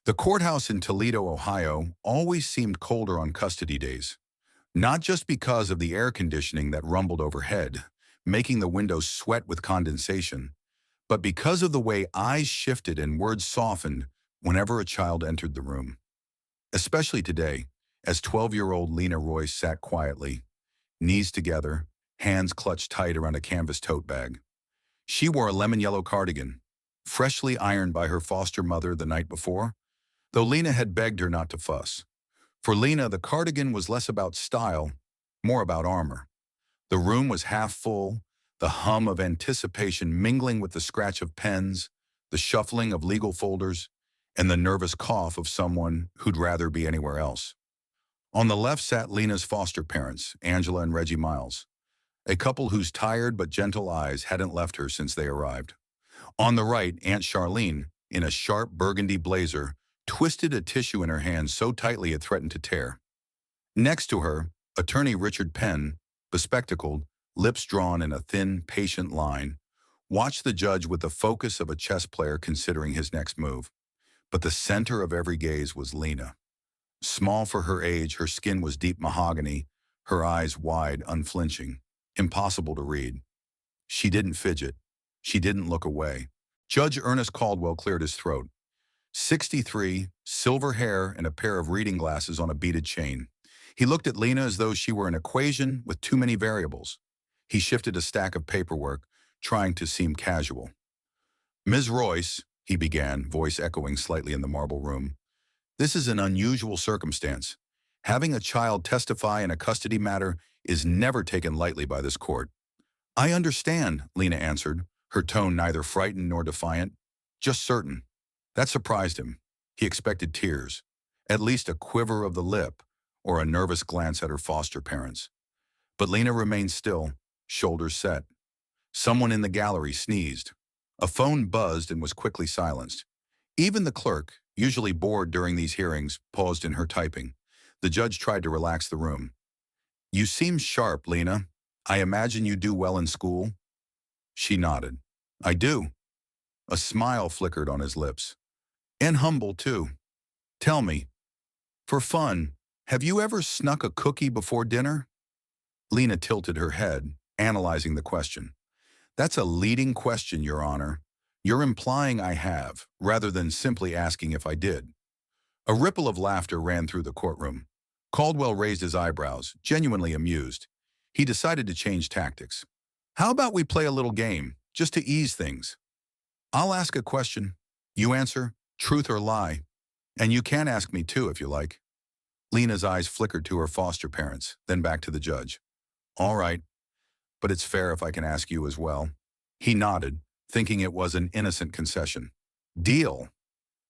The courthouse in Toledo, Ohio, always seemed colder on custody days, not just because of the air conditioning that rumbled overhead, making the windows sweat with condensation, but because of the way eyes shifted and words softened whenever a child entered the room. Especially today, as 12-year-old Lena Royce sat quietly, knees together, hands clutched tight around a canvas tote bag. She wore a lemon yellow cardigan, freshly ironed by her foster mother the night before, though Lena had begged her not to fuss. For Lena, the cardigan was less about style, more about armor. The room was half full, the hum of anticipation mingling with the scratch of pens, the shuffling of legal folders, and the nervous cough of someone who'd rather be anywhere else. On the left sat Lena's foster parents, Angela and Reggie Miles, a couple whose tired but gentle eyes hadn't left her since they arrived. On the right, Aunt Charlene, in a sharp burgundy blazer, twisted a tissue in her hand so tightly it threatened to tear. Next to her, Attorney Richard Penn, bespectacled, lips drawn in a thin, patient line, watched the judge with the focus of a chess player considering his next move. But the center of every gaze was Lena. Small for her age, her skin was deep mahogany, her eyes wide, unflinching, impossible to read. She didn't fidget. She didn't look away. Judge Ernest Caldwell cleared his throat. 63, silver hair and a pair of reading glasses on a beaded chain. He looked at Lena as though she were an equation with too many variables. He shifted a stack of paperwork, trying to seem casual. "Ms. Royce," he began, voice echoing slightly in the marble room, "this is an unusual circumstance. Having a child testify in a custody matter is never taken lightly by this court." "I understand," Lena answered, her tone neither frightened nor defiant, just certain. That surprised him. He expected tears, at least a quiver of the lip, or a nervous glance at her foster parents. But Lena remained still, shoulders set. Someone in the gallery sneezed. A phone buzzed and was quickly silenced. Even the clerk, usually bored during these hearings, paused in her typing. The judge tried to relax the room. "You seem sharp, Lena. I imagine you do well in school?" She nodded. "I do." A smile flickered on his lips. "And humble, too. Tell me, for fun, have you ever snuck a cookie before dinner?" Lena tilted her head, analyzing the question. "That's a leading question, Your Honor. You're implying I have, rather than simply asking if I did." A ripple of laughter ran through the courtroom. Caldwell raised his eyebrows, genuinely amused. He decided to change tactics. "How about we play a little game, just to ease things? I'll ask a question. You answer, truth or lie. And you can ask me too, if you like." Lena's eyes flickered to her foster parents, then back to the judge. "All right, but it's fair if I can ask you as well." He nodded, thinking it was an innocent concession. "Deal."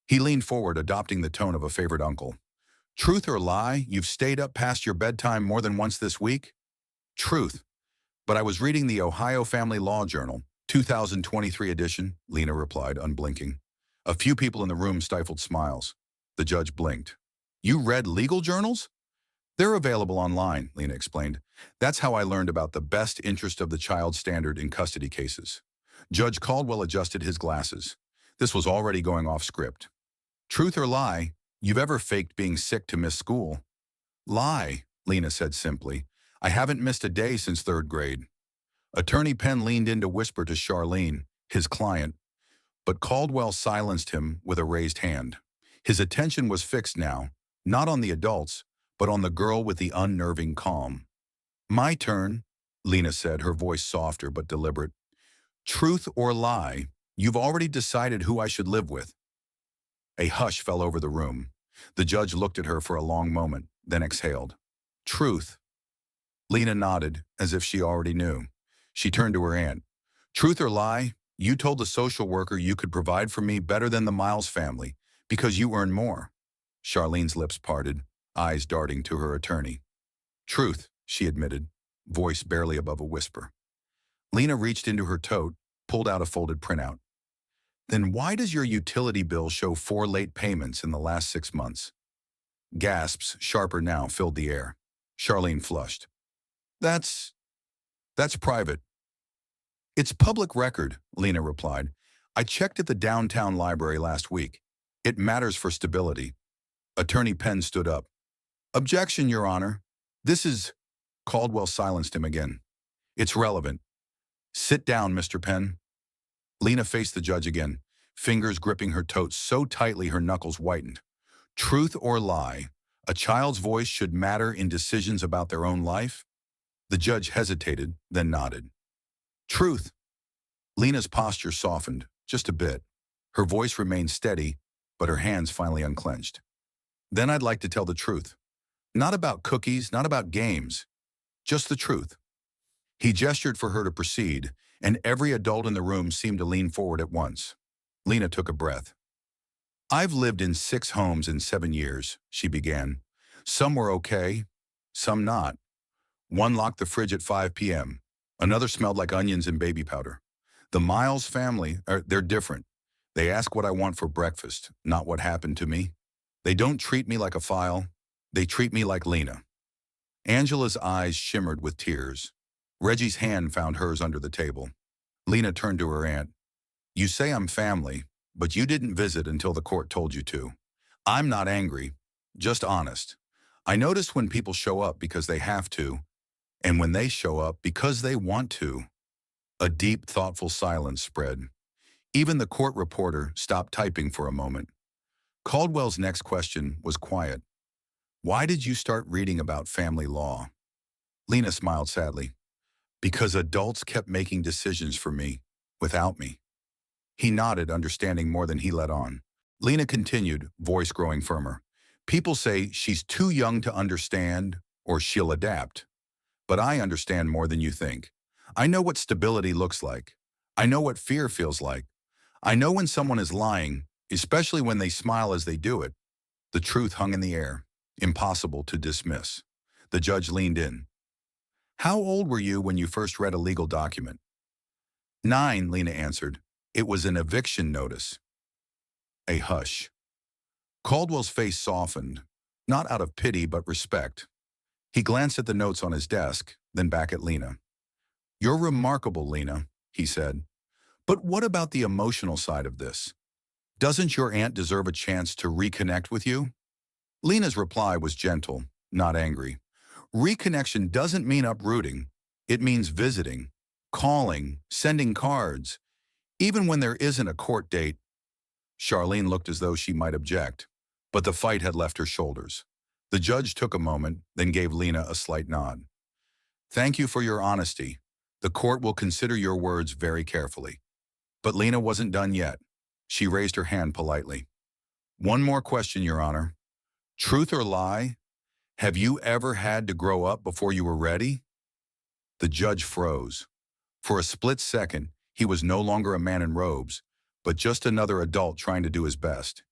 He leaned forward, adopting the tone of a favorite uncle. "Truth or lie, you've stayed up past your bedtime more than once this week?" "Truth. But I was reading the Ohio Family Law Journal, 2023 edition," Lena replied, unblinking. A few people in the room stifled smiles. The judge blinked. "You read legal journals?" "They're available online," Lena explained. "That's how I learned about the best interest of the child standard in custody cases." Judge Caldwell adjusted his glasses. This was already going off script. "Truth or lie, you've ever faked being sick to miss school?" "Lie," Lena said simply. "I haven't missed a day since third grade." Attorney Penn leaned in to whisper to Charlene, his client, but Caldwell silenced him with a raised hand. His attention was fixed now, not on the adults, but on the girl with the unnerving calm. "My turn," Lena said, her voice softer but deliberate. "Truth or lie, you've already decided who I should live with." A hush fell over the room. The judge looked at her for a long moment, then exhaled. "Truth." Lena nodded, as if she already knew. She turned to her aunt. "Truth or lie, you told the social worker you could provide for me better than the Miles family, because you earn more." Charlene's lips parted, eyes darting to her attorney. "Truth," she admitted, voice barely above a whisper. Lena reached into her tote, pulled out a folded printout. "Then why does your utility bill show 4 late payments in the last 6 months?" Gasps, sharper now, filled the air. Charlene flushed. That's private." "It's public record," Lena replied. "I checked at the downtown library last week. It matters for stability. Attorney Penn stood up. Objection, Your Honor. This is... Caldwell silenced him again. It's relevant. Sit down, Mr. Penn. Lena faced the judge again, fingers gripping her totes so tightly her knuckles whitened. Truth or lie, a child's voice should matter in decisions about their own life? The judge hesitated, then nodded. Truth. Lena's posture softened, just a bit. Her voice remained steady, but her hands finally unclenched. Then I'd like to tell the truth. Not about cookies, not about games. Just the truth. He gestured for her to proceed, and every adult in the room seemed to lean forward at once. Lena took a breath. I've lived in 6 homes in 7 years, she began. Some were okay, some not. One locked the fridge at 5 p.m. Another smelled like onions and baby powder. The Miles family, they're different. They ask what I want for breakfast, not what happened to me. They don't treat me like a file. They treat me like Lena. Angela's eyes shimmered with tears. Reggie's hand found hers under the table. Lena turned to her aunt. You say I'm family, but you didn't visit until the court told you to. I'm not angry, just honest. I notice when people show up because they have to, and when they show up because they want to. A deep, thoughtful silence spread. Even the court reporter stopped typing for a moment. Caldwell's next question was quiet. Why did you start reading about family law? Lena smiled sadly. Because adults kept making decisions for me, without me. He nodded, understanding more than he let on. Lena continued, voice growing firmer. People say she's too young to understand, or she'll adapt. But I understand more than you think. I know what stability looks like. I know what fear feels like. I know when someone is lying, especially when they smile as they do it. The truth hung in the air, impossible to dismiss. The judge leaned in. How old were you when you first read a legal document? 9, Lena answered. It was an eviction notice. A hush. Caldwell's face softened, not out of pity but respect. He glanced at the notes on his desk, then back at Lena. You're remarkable, Lena, he said. But what about the emotional side of this? Doesn't your aunt deserve a chance to reconnect with you? Lena's reply was gentle, not angry. Reconnection doesn't mean uprooting. It means visiting, calling, sending cards. Even when there isn't a court date. Charlene looked as though she might object, but the fight had left her shoulders. The judge took a moment, then gave Lena a slight nod. Thank you for your honesty. The court will consider your words very carefully. But Lena wasn't done yet. She raised her hand politely. One more question, Your Honor. Truth or lie? Have you ever had to grow up before you were ready? The judge froze. For a split second, he was no longer a man in robes, but just another adult trying to do his best.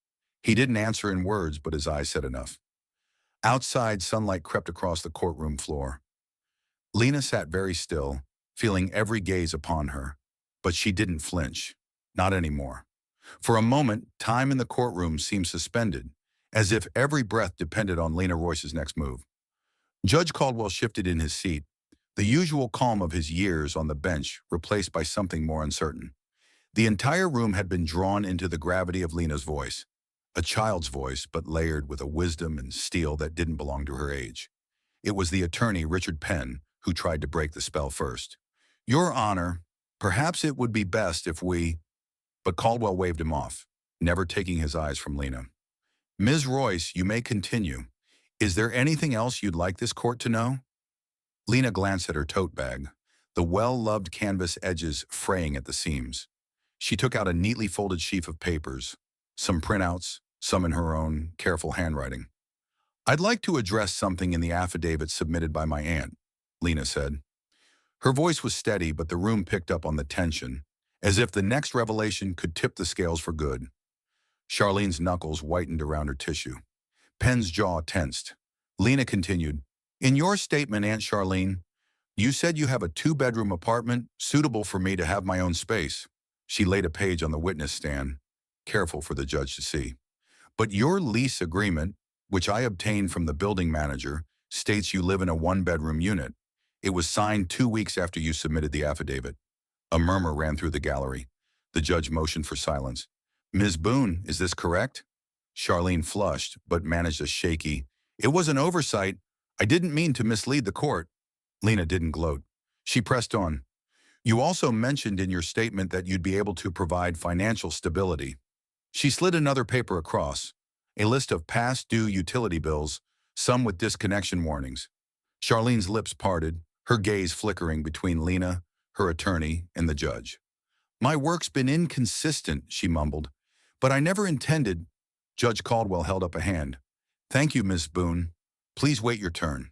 He didn't answer in words, but his eyes said enough. Outside, sunlight crept across the courtroom floor. Lena sat very still, feeling every gaze upon her, but she didn't flinch. Not anymore. For a moment, time in the courtroom seemed suspended, as if every breath depended on Lena Royce's next move. Judge Caldwell shifted in his seat, the usual calm of his years on the bench replaced by something more uncertain. The entire room had been drawn into the gravity of Lena's voice, a child's voice but layered with a wisdom and steel that didn't belong to her age. It was the attorney, Richard Penn, who tried to break the spell first. Your Honor, perhaps it would be best if we... But Caldwell waved him off, never taking his eyes from Lena. Ms. Royce, you may continue. Is there anything else you'd like this court to know? Lena glanced at her tote bag, the well-loved canvas edges fraying at the seams. She took out a neatly folded sheaf of papers, some printouts, some in her own careful handwriting. I'd like to address something in the affidavit submitted by my aunt, Lena said. Her voice was steady, but the room picked up on the tension, as if the next revelation could tip the scales for good. Charlene's knuckles whitened around her tissue. Penn's jaw tensed. Lena continued, in your statement, Aunt Charlene, you said you have a 2-bedroom apartment suitable for me to have my own space. She laid a page on the witness stand, careful for the judge to see. But your lease agreement, which I obtained from the building manager, states you live in a 1-bedroom unit. It was signed 2 weeks after you submitted the affidavit. A murmur ran through the gallery. The judge motioned for silence. Ms. Boone, is this correct? Charlene flushed, but managed a shaky, "It was an oversight. I didn't mean to mislead the court." Lena didn't gloat. She pressed on. "You also mentioned in your statement that you'd be able to provide financial stability." She slid another paper across, a list of past due utility bills, some with disconnection warnings. Charlene's lips parted, her gaze flickering between Lena, her attorney, and the judge. "My work's been inconsistent," she mumbled, "but I never intended—" Judge Caldwell held up a hand. "Thank you, Miss Boone. Please wait your turn."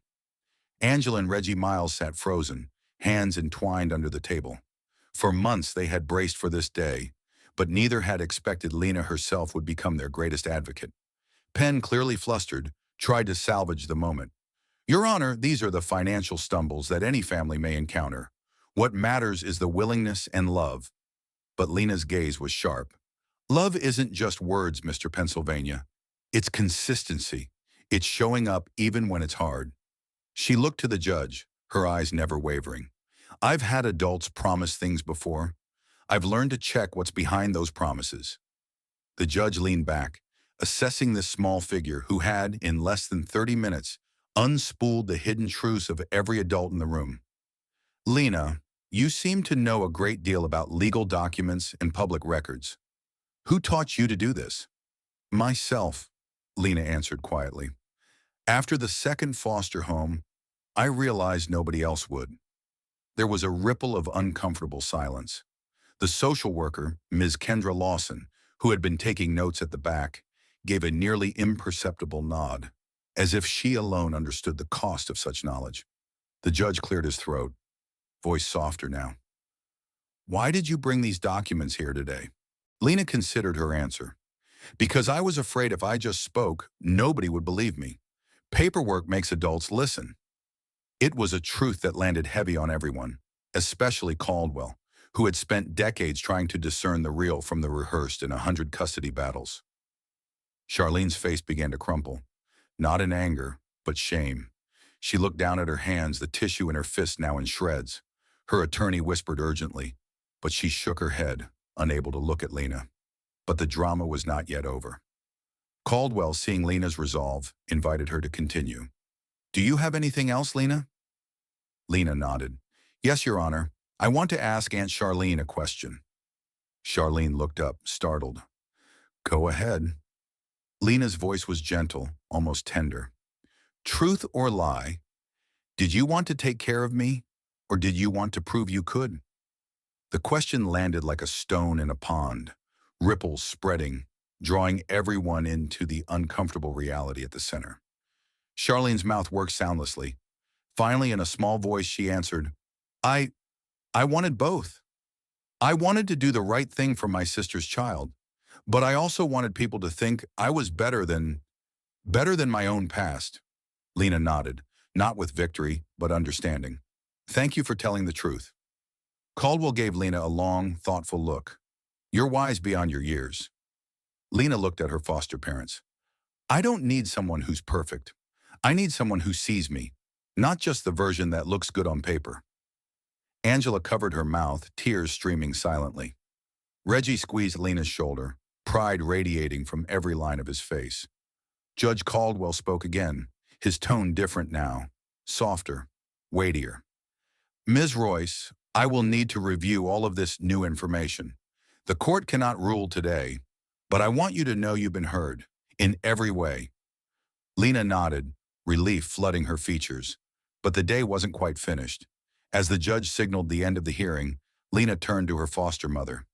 Angela and Reggie Miles sat frozen, hands entwined under the table. For months they had braced for this day, but neither had expected Lena herself would become their greatest advocate. Penn, clearly flustered, tried to salvage the moment. "Your Honor, these are the financial stumbles that any family may encounter. What matters is the willingness and love." But Lena's gaze was sharp. "Love isn't just words, Mr. Pennsylvania. It's consistency. It's showing up even when it's hard." She looked to the judge, her eyes never wavering. "I've had adults promise things before. I've learned to check what's behind those promises." The judge leaned back, assessing this small figure who had, in less than 30 minutes, unspooled the hidden truths of every adult in the room. "Lena, you seem to know a great deal about legal documents and public records. Who taught you to do this?" "Myself," Lena answered quietly. "After the second foster home, I realized nobody else would." There was a ripple of uncomfortable silence. The social worker, Ms. Kendra Lawson, who had been taking notes at the back, gave a nearly imperceptible nod, as if she alone understood the cost of such knowledge. The judge cleared his throat, voice softer now. "Why did you bring these documents here today?" Lena considered her answer. "Because I was afraid if I just spoke, nobody would believe me. Paperwork makes adults listen." It was a truth that landed heavy on everyone, especially Caldwell, who had spent decades trying to discern the real from the rehearsed in 100 custody battles. Charlene's face began to crumple, not in anger, but shame. She looked down at her hands, the tissue in her fist now in shreds. Her attorney whispered urgently, but she shook her head, unable to look at Lena. But the drama was not yet over. Caldwell, seeing Lena's resolve, invited her to continue. "Do you have anything else, Lena?" Lena nodded. "Yes, Your Honor. I want to ask Aunt Charlene a question." Charlene looked up, startled. "Go ahead." Lena's voice was gentle, almost tender. "Truth or lie, did you want to take care of me, or did you want to prove you could?" The question landed like a stone in a pond, ripples spreading, drawing everyone into the uncomfortable reality at the center. Charlene's mouth worked soundlessly. Finally, in a small voice, she answered, I wanted both. I wanted to do the right thing for my sister's child, but I also wanted people to think I was better than my own past." Lena nodded, not with victory, but understanding. "Thank you for telling the truth." Caldwell gave Lena a long, thoughtful look. "You're wise beyond your years." Lena looked at her foster parents. "I don't need someone who's perfect. I need someone who sees me, not just the version that looks good on paper." Angela covered her mouth, tears streaming silently. Reggie squeezed Lena's shoulder, pride radiating from every line of his face. Judge Caldwell spoke again, his tone different now, softer, weightier. "Ms. Royce, I will need to review all of this new information. The court cannot rule today, but I want you to know you've been heard, in every way." Lena nodded, relief flooding her features, but the day wasn't quite finished. As the judge signaled the end of the hearing, Lena turned to her foster mother.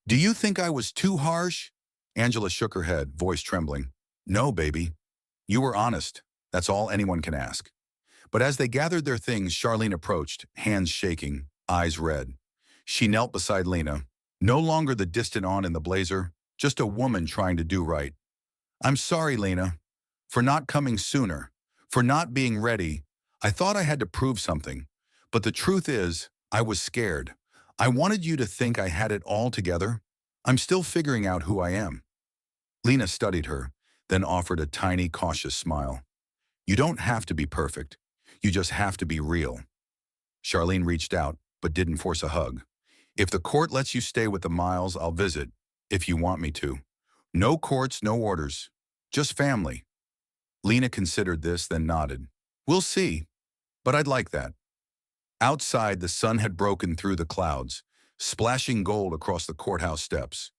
"Do you think I was too harsh?" Angela shook her head, voice trembling. "No, baby. You were honest. That's all anyone can ask." But as they gathered their things, Charlene approached, hands shaking, eyes red. She knelt beside Lena, no longer the distant aunt in the blazer, just a woman trying to do right. "I'm sorry, Lena, for not coming sooner, for not being ready. I thought I had to prove something. But the truth is, I was scared. I wanted you to think I had it all together. I'm still figuring out who I am." Lena studied her, then offered a tiny, cautious smile. "You don't have to be perfect. You just have to be real." Charlene reached out, but didn't force a hug. "If the court lets you stay with the Miles, I'll visit, if you want me to. No courts, no orders. Just family. Lena considered this, then nodded. We'll see, but I'd like that. Outside, the sun had broken through the clouds, splashing gold across the courthouse steps.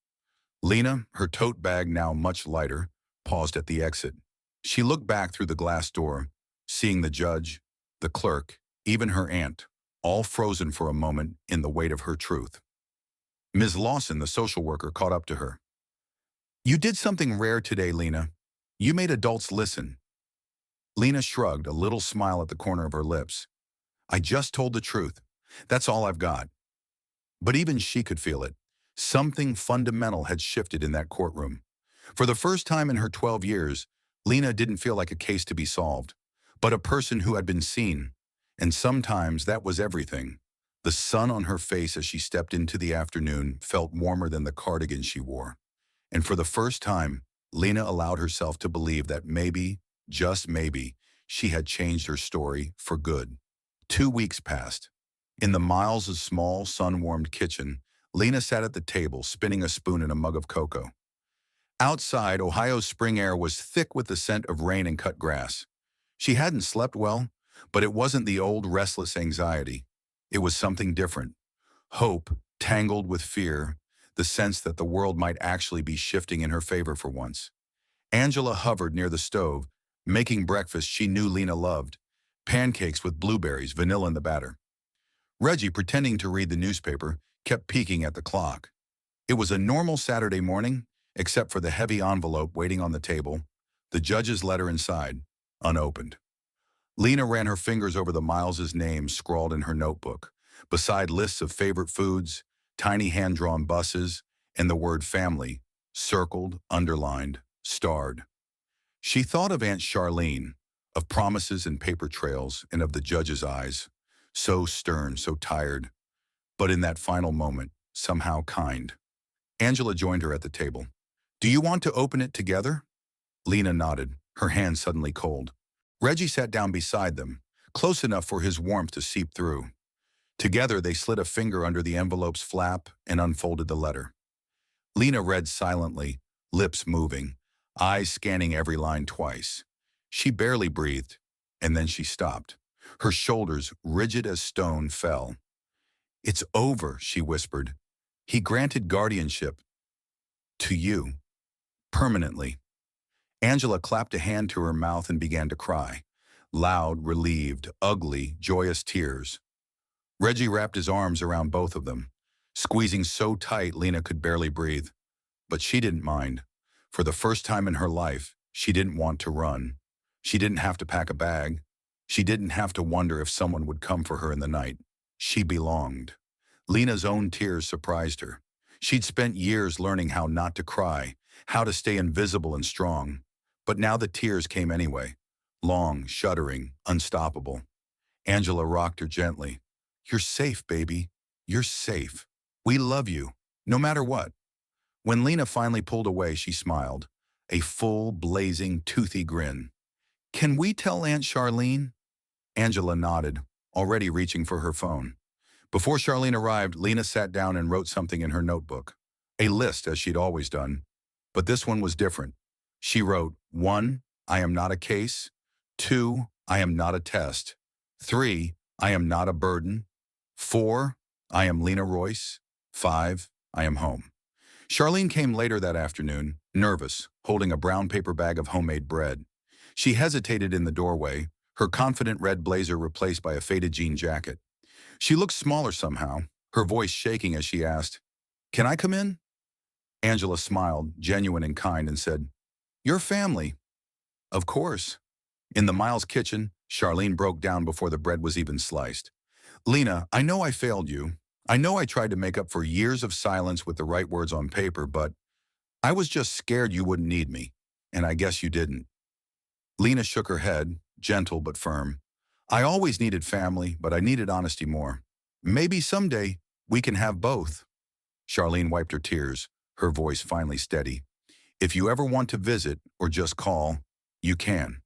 Lena, her tote bag now much lighter, paused at the exit. She looked back through the glass door, seeing the judge, the clerk, even her aunt, all frozen for a moment in the weight of her truth. Ms. Lawson, the social worker, caught up to her. You did something rare today, Lena. You made adults listen. Lena shrugged, a little smile at the corner of her lips. I just told the truth. That's all I've got. But even she could feel it. Something fundamental had shifted in that courtroom. For the first time in her 12 years, Lena didn't feel like a case to be solved, but a person who had been seen. And sometimes that was everything. The sun on her face as she stepped into the afternoon felt warmer than the cardigan she wore. And for the first time, Lena allowed herself to believe that maybe, just maybe, she had changed her story for good. 2 weeks passed. In the Miles' small, sun-warmed kitchen, Lena sat at the table, spinning a spoon in a mug of cocoa. Outside, Ohio's spring air was thick with the scent of rain and cut grass. She hadn't slept well, but it wasn't the old restless anxiety. It was something different. Hope, tangled with fear, the sense that the world might actually be shifting in her favor for once. Angela hovered near the stove, making breakfast she knew Lena loved, pancakes with blueberries, vanilla in the batter. Reggie, pretending to read the newspaper, kept peeking at the clock. It was a normal Saturday morning, except for the heavy envelope waiting on the table, the judge's letter inside, unopened. Lena ran her fingers over the Miles's name scrawled in her notebook, beside lists of favorite foods, tiny hand-drawn buses, and the word family, circled, underlined, starred. She thought of Aunt Charlene, of promises and paper trails, and of the judge's eyes, so stern, so tired, but in that final moment, somehow kind. Angela joined her at the table. Do you want to open it together? Lena nodded, her hand suddenly cold. Reggie sat down beside them, close enough for his warmth to seep through. Together, they slid a finger under the envelope's flap and unfolded the letter. Lena read silently, lips moving, eyes scanning every line twice. She barely breathed, and then she stopped. Her shoulders, rigid as stone, fell. It's over, she whispered. He granted guardianship to you, permanently. Angela clapped a hand to her mouth and began to cry. Loud, relieved, ugly, joyous tears. Reggie wrapped his arms around both of them, squeezing so tight Lena could barely breathe. But she didn't mind. For the first time in her life, she didn't want to run. She didn't have to pack a bag. She didn't have to wonder if someone would come for her in the night. She belonged. Lena's own tears surprised her. She'd spent years learning how not to cry, how to stay invisible and strong. But now the tears came anyway, long, shuddering, unstoppable. Angela rocked her gently. You're safe, baby. You're safe. We love you, no matter what. When Lena finally pulled away, she smiled, a full, blazing, toothy grin. Can we tell Aunt Charlene? Angela nodded, already reaching for her phone. Before Charlene arrived, Lena sat down and wrote something in her notebook. A list, as she'd always done. But this one was different. She wrote, 1, I am not a case. 2, I am not a test. 3, I am not a burden. 4, I am Lena Royce. 5, I am home. Charlene came later that afternoon, nervous, holding a brown paper bag of homemade bread. She hesitated in the doorway, her confident red blazer replaced by a faded jean jacket. She looked smaller somehow, her voice shaking as she asked, Can I come in? Angela smiled, genuine and kind, and said, Your family. Of course. In the Miles kitchen, Charlene broke down before the bread was even sliced. Lena, I know I failed you. I know I tried to make up for years of silence with the right words on paper, but I was just scared you wouldn't need me, and I guess you didn't. Lena shook her head, gentle but firm. I always needed family, but I needed honesty more. Maybe someday we can have both. Charlene wiped her tears, her voice finally steady. If you ever want to visit or just call, you can.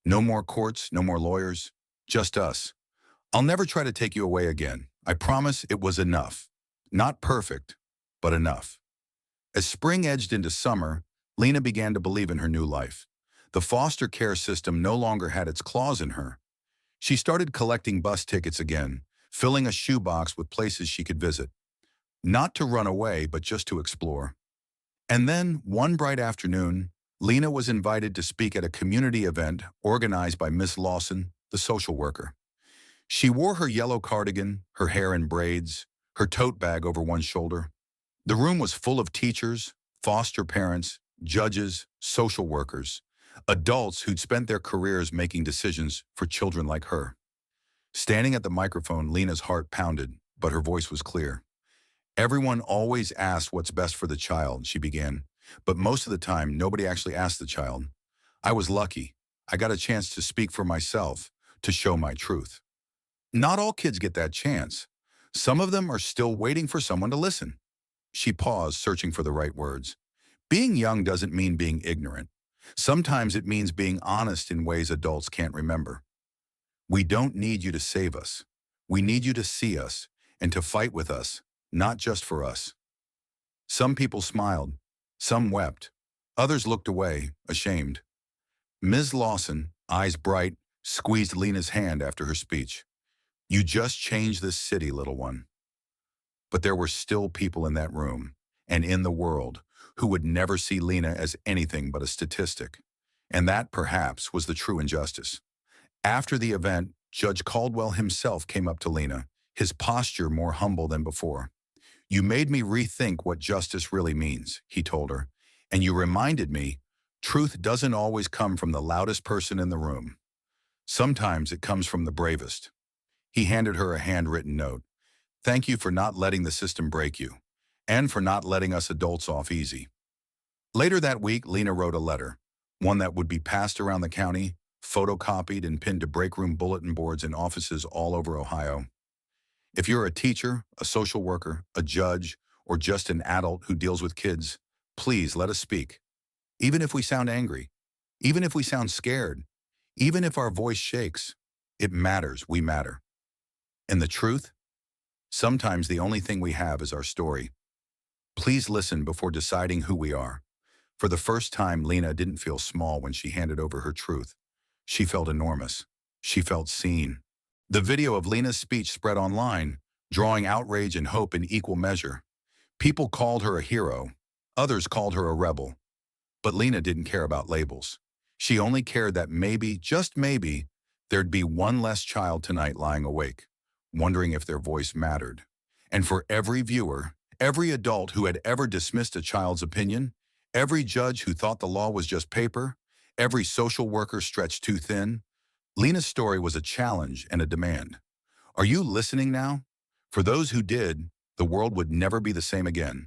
No more courts, no more lawyers, just us. I'll never try to take you away again. I promise it was enough. Not perfect, but enough. As spring edged into summer, Lena began to believe in her new life. The foster care system no longer had its claws in her. She started collecting bus tickets again, filling a shoebox with places she could visit. Not to run away, but just to explore. And then, one bright afternoon, Lena was invited to speak at a community event organized by Miss Lawson, the social worker. She wore her yellow cardigan, her hair in braids, her tote bag over one shoulder. The room was full of teachers, foster parents, judges, social workers, adults who'd spent their careers making decisions for children like her. Standing at the microphone, Lena's heart pounded, but her voice was clear. Everyone always asks what's best for the child, she began, but most of the time, nobody actually asked the child. I was lucky. I got a chance to speak for myself, to show my truth. Not all kids get that chance. Some of them are still waiting for someone to listen. She paused, searching for the right words. Being young doesn't mean being ignorant. Sometimes it means being honest in ways adults can't remember. We don't need you to save us. We need you to see us and to fight with us, not just for us. Some people smiled. Some wept. Others looked away, ashamed. Ms. Lawson, eyes bright, squeezed Lena's hand after her speech. You just changed this city, little one. But there were still people in that room, and in the world, who would never see Lena as anything but a statistic. And that, perhaps, was the true injustice. After the event, Judge Caldwell himself came up to Lena, his posture more humble than before. You made me rethink what justice really means, he told her, and you reminded me, truth doesn't always come from the loudest person in the room. Sometimes it comes from the bravest. He handed her a handwritten note. Thank you for not letting the system break you, and for not letting us adults off easy. Later that week, Lena wrote a letter, one that would be passed around the county, photocopied and pinned to break room bulletin boards in offices all over Ohio. If you're a teacher, a social worker, a judge, or just an adult who deals with kids, please let us speak. Even if we sound angry, even if we sound scared, even if our voice shakes, it matters, we matter. And the truth? Sometimes the only thing we have is our story. Please listen before deciding who we are. For the first time, Lena didn't feel small when she handed over her truth. She felt enormous. She felt seen. The video of Lena's speech spread online, drawing outrage and hope in equal measure. People called her a hero. Others called her a rebel. But Lena didn't care about labels. She only cared that maybe, just maybe, there'd be one less child tonight lying awake, wondering if their voice mattered. And for every viewer, every adult who had ever dismissed a child's opinion, every judge who thought the law was just paper, every social worker stretched too thin, Lena's story was a challenge and a demand. Are you listening now? For those who did, the world would never be the same again.